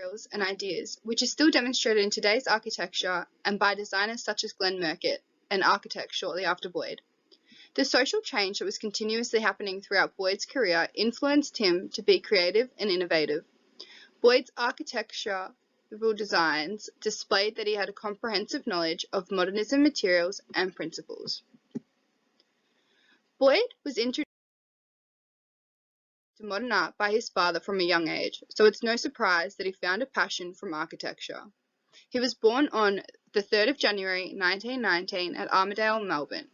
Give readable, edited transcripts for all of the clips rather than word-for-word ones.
materials and ideas, which is still demonstrated in today's architecture and by designers such as Glenn Murcutt, an architect shortly after Boyd. The social change that was continuously happening throughout Boyd's career influenced him to be creative and innovative. Boyd's architectural designs displayed that he had a comprehensive knowledge of modernism materials and principles. Boyd was introduced to modern art by his father from a young age, so it's no surprise that he found a passion for architecture. He was born on the 3rd of January 1919 at Armadale, Melbourne.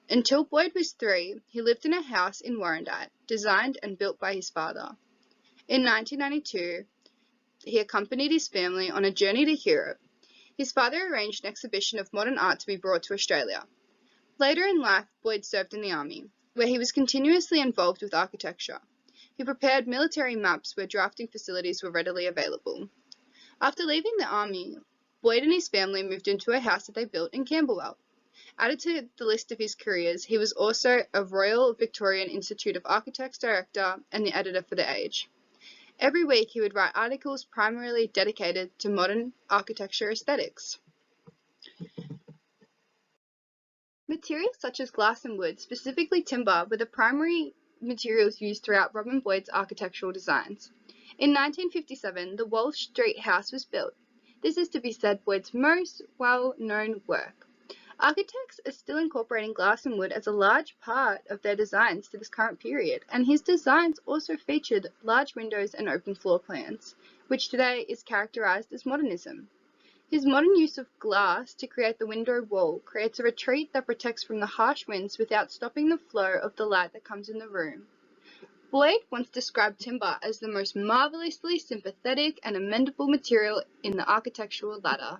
Until Boyd was 3, he lived in a house in Warrandyte, designed and built by his father. In 1992, he accompanied his family on a journey to Europe. His father arranged an exhibition of modern art to be brought to Australia. Later in life, Boyd served in the army, where he was continuously involved with architecture. He prepared military maps where drafting facilities were readily available. After leaving the army, Boyd and his family moved into a house that they built in Camberwell. Added to the list of his careers, he was also a Royal Victorian Institute of Architects director and the editor for The Age. Every week he would write articles primarily dedicated to modern architecture aesthetics. Materials such as glass and wood, specifically timber, were the primary materials used throughout Robin Boyd's architectural designs. In 1957, the Walsh Street House was built. This is to be said Boyd's most well-known work. Architects are still incorporating glass and wood as a large part of their designs to this current period, and his designs also featured large windows and open floor plans, which today is characterized as modernism. His modern use of glass to create the window wall creates a retreat that protects from the harsh winds without stopping the flow of the light that comes in the room. Boyd once described timber as the most marvelously sympathetic and amendable material in the architectural ladder.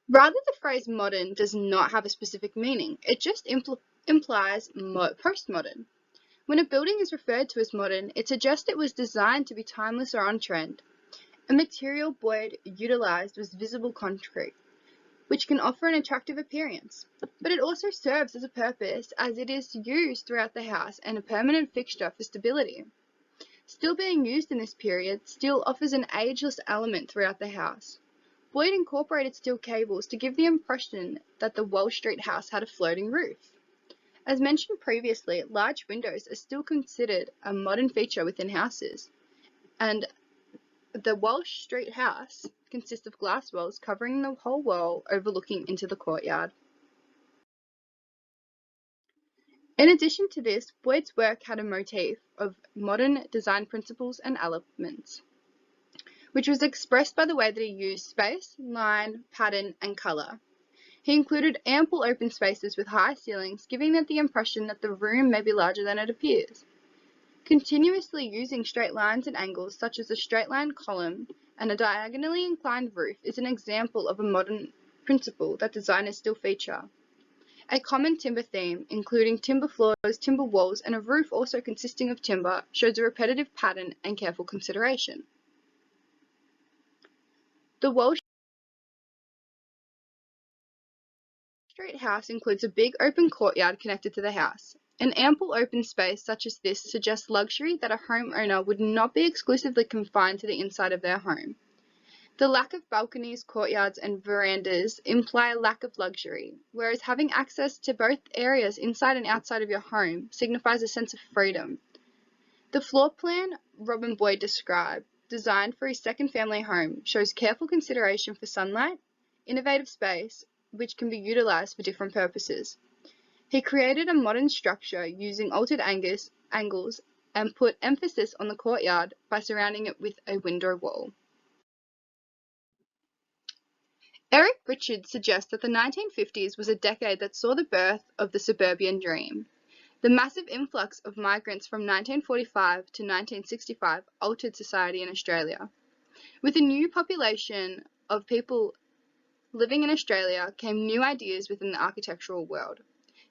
Rather, the phrase modern does not have a specific meaning, it just implies postmodern. When a building is referred to as modern, it suggests it was designed to be timeless or on trend. A material Boyd utilized was visible concrete, which can offer an attractive appearance, but it also serves as a purpose as it is used throughout the house and a permanent fixture for stability. Still being used in this period, steel offers an ageless element throughout the house. Boyd incorporated steel cables to give the impression that the Walsh Street house had a floating roof. As mentioned previously, large windows are still considered a modern feature within houses, and the Walsh Street house consists of glass walls covering the whole wall overlooking into the courtyard. In addition to this, Boyd's work had a motif of modern design principles and elements, which was expressed by the way that he used space, line, pattern, and colour. He included ample open spaces with high ceilings, giving it the impression that the room may be larger than it appears. Continuously using straight lines and angles, such as a straight line column and a diagonally inclined roof, is an example of a modern principle that designers still feature. A common timber theme, including timber floors, timber walls, and a roof also consisting of timber, shows a repetitive pattern and careful consideration. The Walsh Street house includes a big open courtyard connected to the house. An ample open space such as this suggests luxury that a homeowner would not be exclusively confined to the inside of their home. The lack of balconies, courtyards, and verandas imply a lack of luxury, whereas having access to both areas inside and outside of your home signifies a sense of freedom. The floor plan Robin Boyd described, designed for his second family home, shows careful consideration for sunlight, innovative space, which can be utilized for different purposes. He created a modern structure using altered angles and put emphasis on the courtyard by surrounding it with a window wall. Eric Richards suggests that the 1950s was a decade that saw the birth of the suburban dream. The massive influx of migrants from 1945 to 1965 altered society in Australia. With a new population of people living in Australia came new ideas within the architectural world.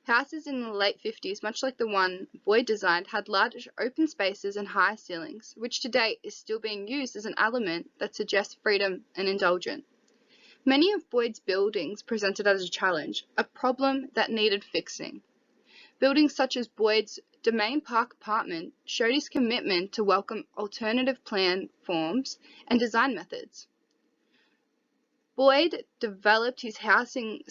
Houses in the late 50s, much like the one Boyd designed, had large open spaces and high ceilings, which today is still being used as an element that suggests freedom and indulgence. Many of Boyd's buildings presented as a challenge, a problem that needed fixing. Buildings such as Boyd's Domain Park apartment showed his commitment to welcome alternative plan forms and design methods. Boyd developed this housing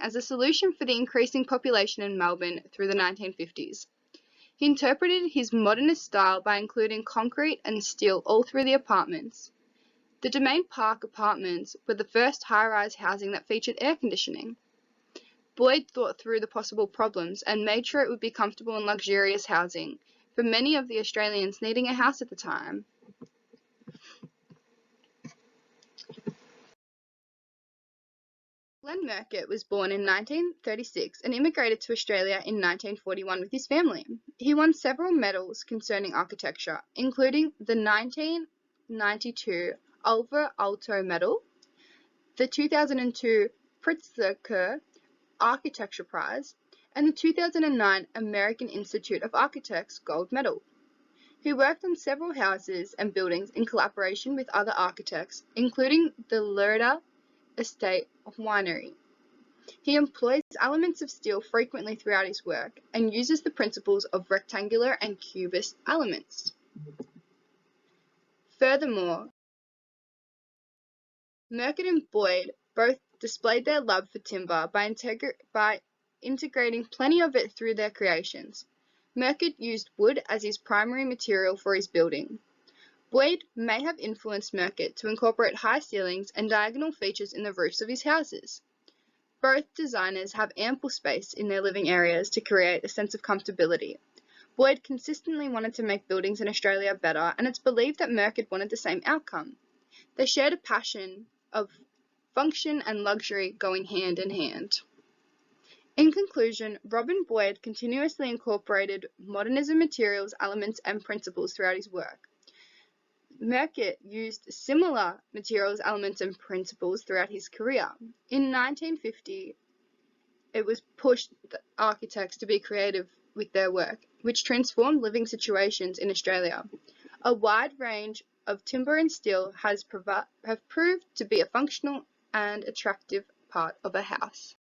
as a solution for the increasing population in Melbourne through the 1950s. He interpreted his modernist style by including concrete and steel all through the apartments. The Domain Park apartments were the first high-rise housing that featured air conditioning. Boyd thought through the possible problems and made sure it would be comfortable and luxurious housing for many of the Australians needing a house at the time. Glenn Murcutt was born in 1936 and immigrated to Australia in 1941 with his family. He won several medals concerning architecture, including the 1992 Alvar Aalto Medal, the 2002 Pritzker Architecture Prize, and the 2009 American Institute of Architects Gold Medal. He worked on several houses and buildings in collaboration with other architects, including the Lerda Estate Winery. He employs elements of steel frequently throughout his work and uses the principles of rectangular and cubist elements. Furthermore, Murcutt and Boyd both displayed their love for timber by integrating plenty of it through their creations. Murcutt used wood as his primary material for his building. Boyd may have influenced Murcutt to incorporate high ceilings and diagonal features in the roofs of his houses. Both designers have ample space in their living areas to create a sense of comfortability. Boyd consistently wanted to make buildings in Australia better, and it's believed that Murcutt wanted the same outcome. They shared a passion of function and luxury going hand in hand. In conclusion, Robin Boyd continuously incorporated modernism materials, elements, and principles throughout his work. Murcutt used similar materials, elements, and principles throughout his career. In 1950, it was pushed the architects to be creative with their work, which transformed living situations in Australia. A wide range of timber and steel have proved to be a functional and attractive part of a house.